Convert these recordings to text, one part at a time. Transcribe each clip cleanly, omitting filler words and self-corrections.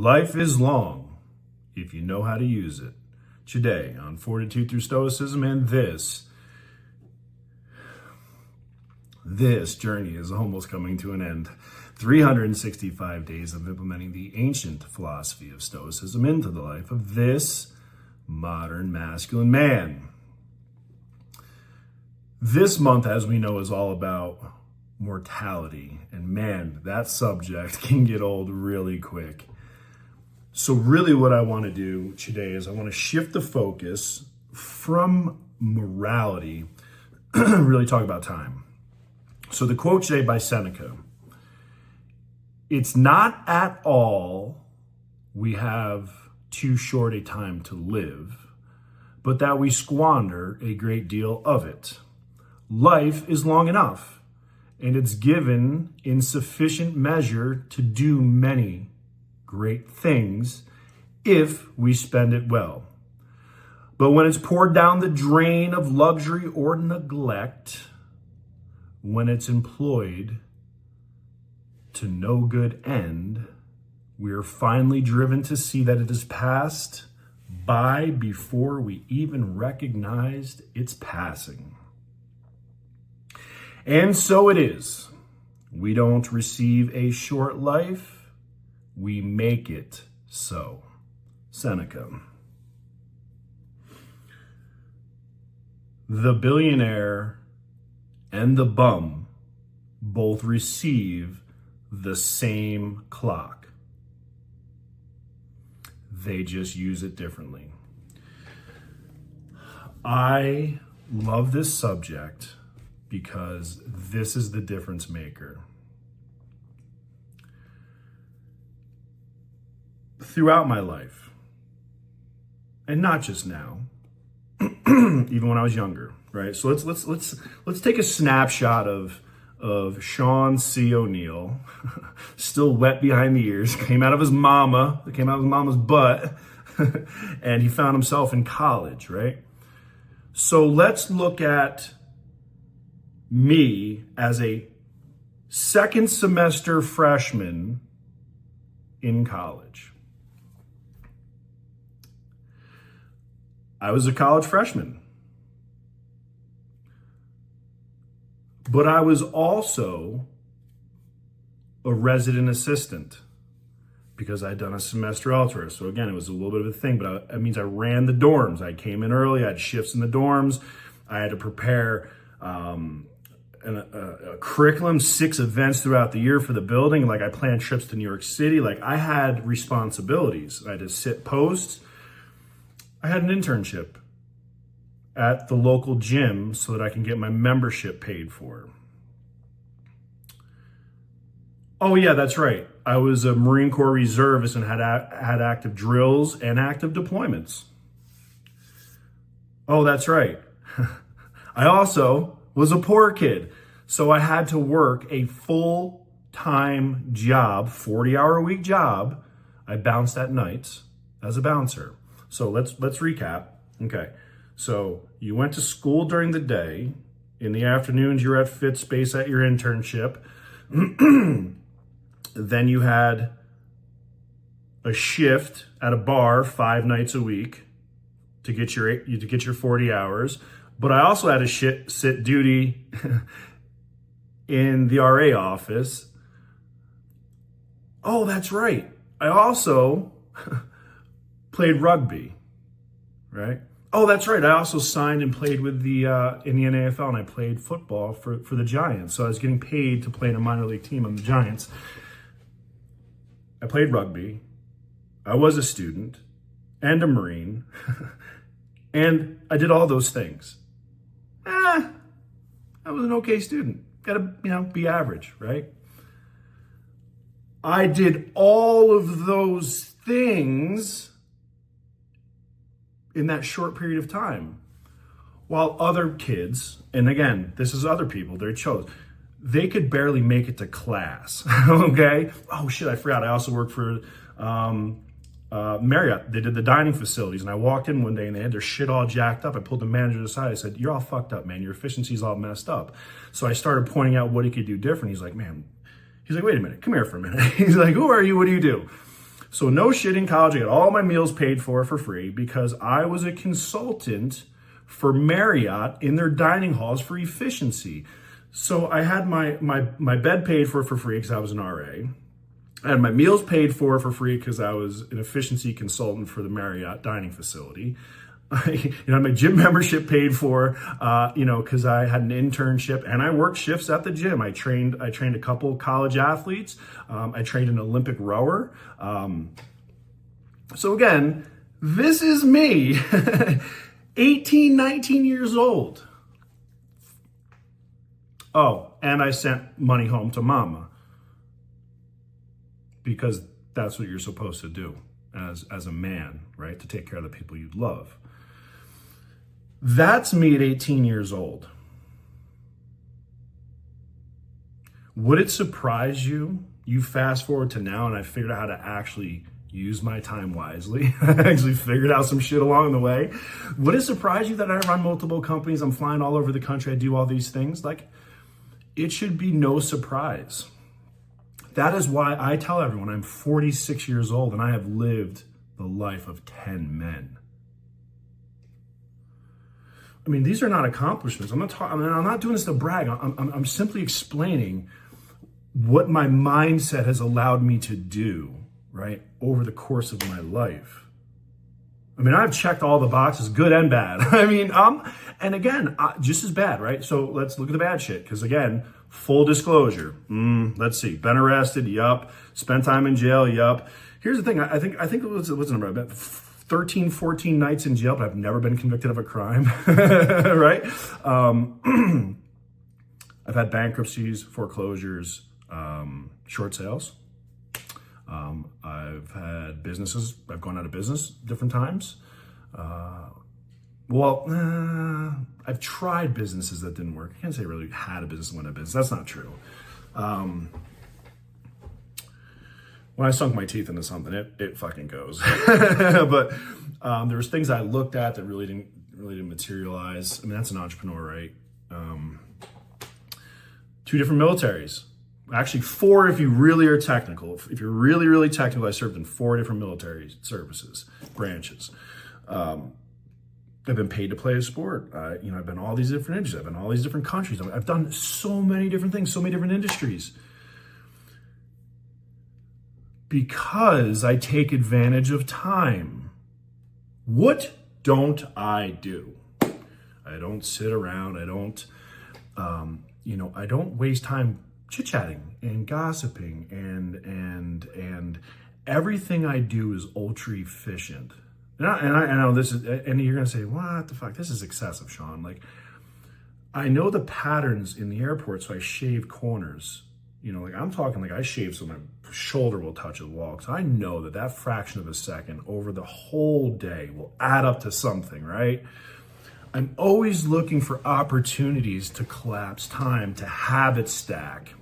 Life is long if you know how to use it. Today on Fortitude through Stoicism, and this journey is almost coming to an end. 365 days of implementing the ancient philosophy of Stoicism into the life of this modern masculine man. This month, as we know, is all about mortality. And man, that subject can get old really quick. So really what I want to do today is I want to shift the focus from morality, really talk about time. So the quote today by Seneca: "It's not at all we have too short a time to live, but that we squander a great deal of it. Life is long enough, and it's given in sufficient measure to do many great things if we spend it well. But when it's poured down the drain of luxury or neglect, when it's employed to no good end, we are finally driven to see that it has passed by before we even recognized its passing. And so it is. We don't receive a short life, we make it so." Seneca. The billionaire and the bum both receive the same clock. They just use it differently. I love this subject because this is the difference maker. Throughout my life, and not just now, even when I was younger, right? So let's take a snapshot of Shawn C. O'Neal, still wet behind the ears, came out of his mama's butt, and he found himself in college, right? So let's look at me as a second semester freshman in college. I was a college freshman, but I was also a resident assistant because I'd done a semester elsewhere. So again, it was a little bit of a thing, but it means I ran the dorms. I came in early, I had shifts in the dorms. I had to prepare a curriculum, 6 events throughout the year for the building. Like I planned trips to New York City. Like I had responsibilities. I had to sit posts. I had an internship at the local gym so that I can get my membership paid for. Oh yeah, that's right. I was a Marine Corps reservist and had active drills and active deployments. Oh, that's right. I also was a poor kid, so I had to work a full-time job, 40-hour-a-week job. I bounced at nights as a bouncer. So let's recap. Okay, so you went to school during the day. In the afternoons, you were at Fit Space at your internship. Then you had a shift at a bar 5 nights a week to get your 40 hours. But I also had to sit duty in the RA office. Oh, that's right. I also played rugby, right? Oh, that's right. I also signed and played with the in the NFL, and I played football for the Giants. So I was getting paid to play in a minor league team on the Giants. I played rugby. I was a student and a Marine, and I did all those things. I was an okay student. Gotta, be average, right? I did all of those things in that short period of time. While other kids, and again, this is other people, they could barely make it to class, okay? Oh shit, I forgot. I also worked for Marriott. They did the dining facilities, and I walked in one day and they had their shit all jacked up. I pulled the manager aside. I said, "You're all fucked up, man. Your efficiency's all messed up." So I started pointing out what he could do different. He's like, "Wait a minute, come here for a minute." He's like, "Who are you? What do you do?" So no shit, in college, I got all my meals paid for free because I was a consultant for Marriott in their dining halls for efficiency. So I had my bed paid for free because I was an RA. I had my meals paid for free because I was an efficiency consultant for the Marriott dining facility. I had my gym membership paid for, because I had an internship and I worked shifts at the gym. I trained a couple college athletes. I trained an Olympic rower. So again, this is me, 18, 19 years old. Oh, and I sent money home to mama because that's what you're supposed to do as a man, right? To take care of the people you love. That's me at 18 years old. Would it surprise you? You fast forward to now and I figured out how to actually use my time wisely. I actually figured out some shit along the way. Would it surprise you that I run multiple companies? I'm flying all over the country. I do all these things. Like, it should be no surprise. That is why I tell everyone I'm 46 years old and I have lived the life of 10 men. I mean, these are not accomplishments. I'm not doing this to brag. I'm simply explaining what my mindset has allowed me to do, right, over the course of my life. I mean, I've checked all the boxes, good and bad. I mean, and again, just as bad, right? So let's look at the bad shit. Because again, full disclosure. Let's see. Been arrested. Yup. Spent time in jail. Yup. Here's the thing. I think it was, what's the number? About 13, 14 nights in jail, but I've never been convicted of a crime, right? I've had bankruptcies, foreclosures, short sales. I've had businesses. I've gone out of business different times. I've tried businesses that didn't work. I can't say I really had a business and went out of business. That's not true. When I sunk my teeth into something, it fucking goes. But there was things I looked at that really didn't materialize. I mean, that's an entrepreneur, right? 2 different militaries. Actually, 4 if you really are technical. If you're really, really technical, I served in 4 different military services, branches. I've been paid to play a sport. I've been all these different industries. I've been all these different countries. I've done so many different things, so many different industries. Because I take advantage of time. What don't I do? I don't sit around. I don't waste time chit-chatting and gossiping and everything I do is ultra efficient. And I know this is, and you're gonna say, what the fuck? This is excessive, Shawn. Like, I know the patterns in the airport, so I shave corners. I'm talking like I shave so my shoulder will touch the wall. Because I know that fraction of a second over the whole day will add up to something, right? I'm always looking for opportunities to collapse time, to habit stack,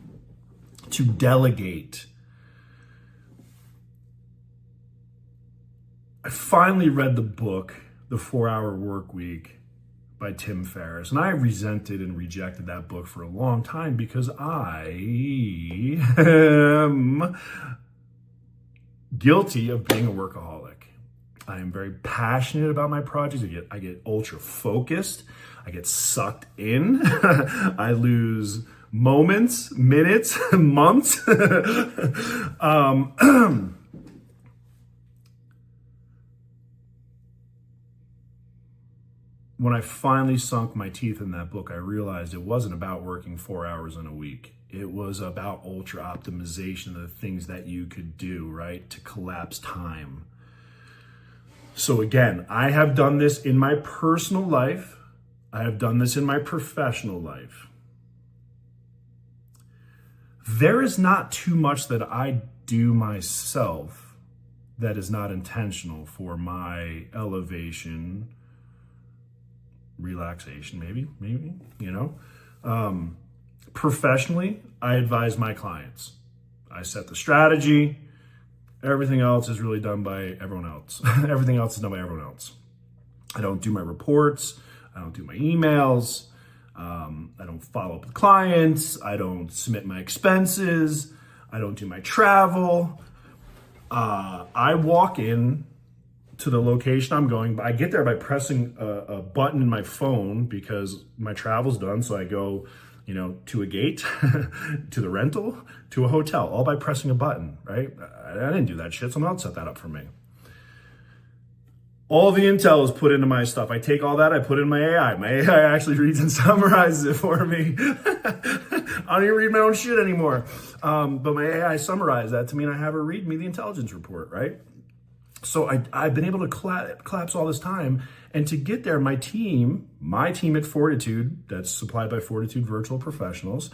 to delegate. I finally read the book, The 4-Hour Work Week by Tim Ferriss. And I resented and rejected that book for a long time because I am guilty of being a workaholic. I am very passionate about my projects. I get ultra focused. I get sucked in. I lose moments, minutes, months. When I finally sunk my teeth in that book, I realized it wasn't about working 4 hours in a week. It was about ultra optimization of the things that you could do, right, to collapse time. So again, I have done this in my personal life. I have done this in my professional life. There is not too much that I do myself that is not intentional for my elevation, relaxation, maybe, professionally, I advise my clients. I set the strategy. Everything else is really done by everyone else. Everything else is done by everyone else. I don't do my reports. I don't do my emails. I don't follow up with clients. I don't submit my expenses. I don't do my travel. I walk in to the location I'm going. I get there by pressing a button in my phone because my travel's done. So I go, to a gate, to the rental, to a hotel, all by pressing a button, right? I didn't do that shit. Someone else set that up for me. All the intel is put into my stuff. I take all that, I put it in my AI. My AI actually reads and summarizes it for me. I don't even read my own shit anymore. But my AI summarized that to me, and I have her read me the intelligence report, right? So I've been able to collapse all this time. And to get there, my team at Fortitude, that's supplied by Fortitude Virtual Professionals,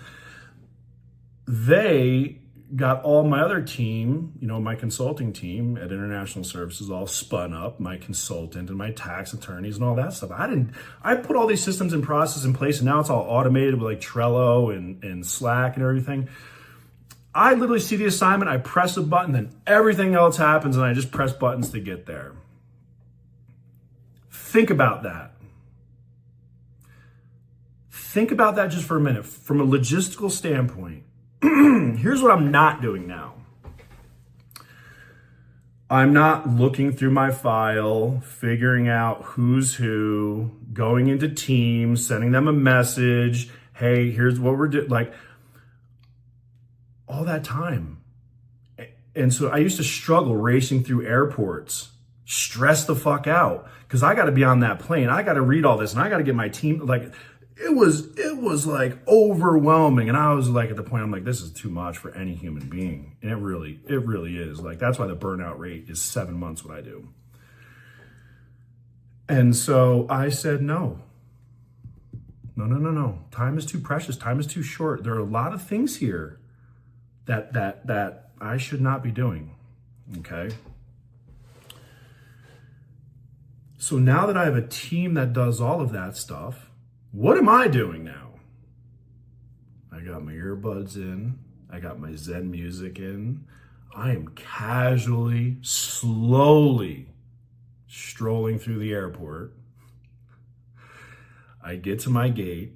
they got all my other team, my consulting team at International Services all spun up, my consultant and my tax attorneys and all that stuff. I put all these systems and processes in place, and now it's all automated with like Trello and Slack and everything. I literally see the assignment, I press a button, then everything else happens, and I just press buttons to get there. Think about that. Think about that just for a minute. From a logistical standpoint, here's what I'm not doing now. I'm not looking through my file, figuring out who's who, going into Teams, sending them a message. Hey, here's what we're doing. Like, all that time. And so I used to struggle racing through airports, stress the fuck out, because I got to be on that plane. I got to read all this, and I got to get my team. Like, it was like overwhelming. And I was like, at the point, I'm like, this is too much for any human being. And it really is. Like, that's why the burnout rate is 7 months what I do. And so I said, no. Time is too precious. Time is too short. There are a lot of things here that I should not be doing. Okay. So now that I have a team that does all of that stuff, what am I doing now? I got my earbuds in. I got my Zen music in. I am casually, slowly strolling through the airport. I get to my gate.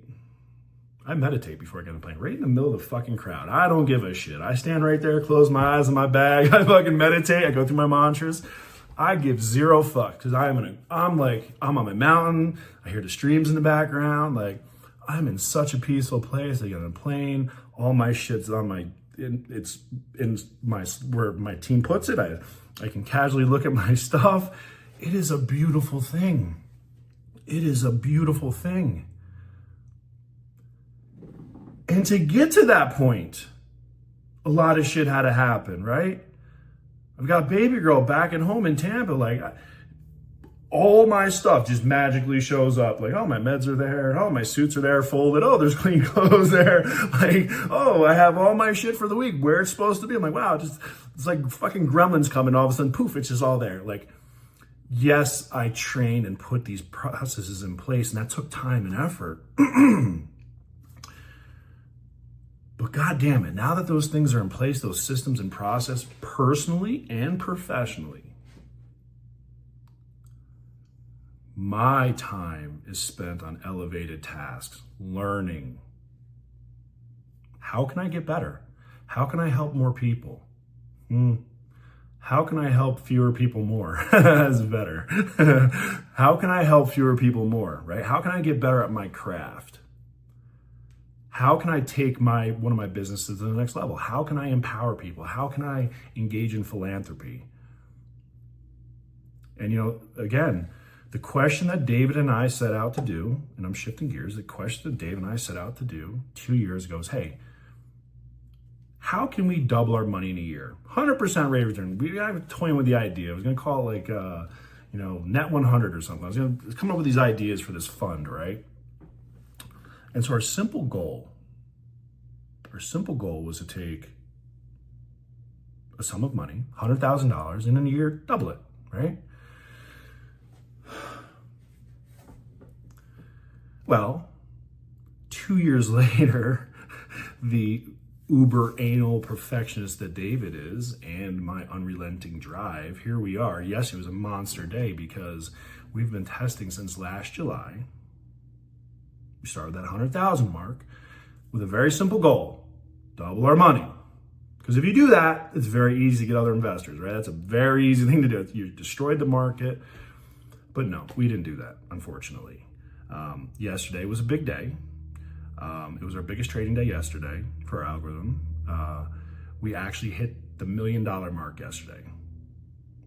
I meditate before I get on the plane, right in the middle of the fucking crowd. I don't give a shit. I stand right there, close my eyes in my bag. I fucking meditate. I go through my mantras. I give zero fucks because I'm on my mountain. I hear the streams in the background. Like, I'm in such a peaceful place. I get on a plane. All my shit's on it's in my, where my team puts it. I can casually look at my stuff. It is a beautiful thing. It is a beautiful thing. And to get to that point, a lot of shit had to happen, right? I've got baby girl back at home in Tampa. Like, all my stuff just magically shows up. Like, oh, my meds are there. Oh, my suits are there folded. Oh, there's clean clothes there. Like, oh, I have all my shit for the week where it's supposed to be. I'm like, wow, it's like fucking gremlins coming. All of a sudden, poof, it's just all there. Like, yes, I trained and put these processes in place, and that took time and effort. But God damn it, now that those things are in place, those systems and process, personally and professionally, my time is spent on elevated tasks, learning. How can I get better? How can I help more people? How can I help fewer people more? That's better. How can I help fewer people more, right? How can I get better at my craft? How can I take one of my businesses to the next level? How can I empower people? How can I engage in philanthropy? And, again, the question that David and I set out to do, and I'm shifting gears, the question that David and I set out to do 2 years ago is, hey, how can we double our money in a year? 100% rate of return. I was toying with the idea. I was going to call it like, net 100 or something. I was going to come up with these ideas for this fund, right? And so our simple goal was to take a sum of money, $100,000, and in a year, double it, right? Well, 2 years later, the uber anal perfectionist that David is and my unrelenting drive, here we are. Yes, it was a monster day because we've been testing since last July. We started that 100,000 mark with a very simple goal: double our money. Because if you do that, it's very easy to get other investors, right? That's a very easy thing to do. You destroyed the market. But no, we didn't do that, unfortunately. Yesterday was a big day. It was our biggest trading day yesterday for our algorithm. We actually hit the $1 million mark yesterday.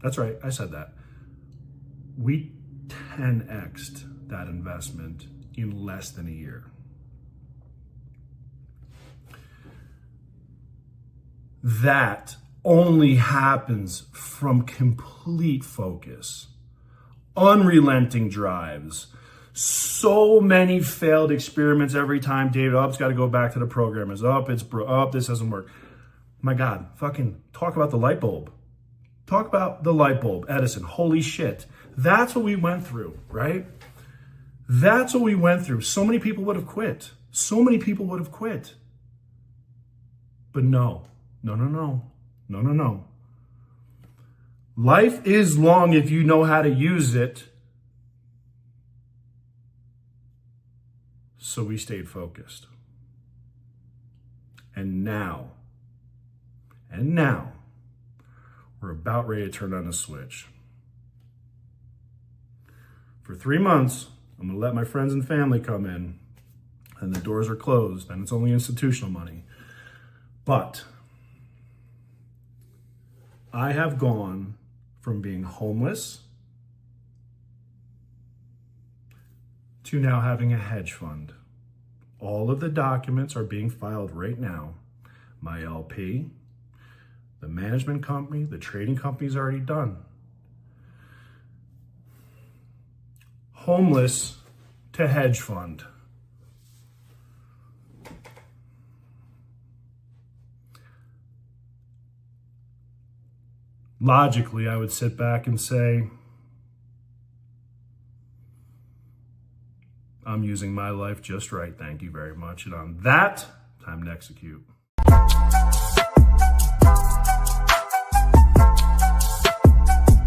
That's right, I said that. We 10x'd that investment in less than a year. That only happens from complete focus, unrelenting drives. So many failed experiments every time. David, it's got to go back to the programmers. This doesn't work. My God, fucking talk about the light bulb. Talk about the light bulb, Edison. Holy shit. That's what we went through, right? That's what we went through. So many people would have quit. But no. Life is long if you know how to use it. So we stayed focused. And now, we're about ready to turn on the switch. For 3 months, I'm going to let my friends and family come in, and the doors are closed, and it's only institutional money. But I have gone from being homeless to now having a hedge fund. All of the documents are being filed right now. My LP, the management company, the trading company's already done. Homeless to hedge fund. Logically, I would sit back and say, I'm using my life just right. Thank you very much. And on that, time to execute.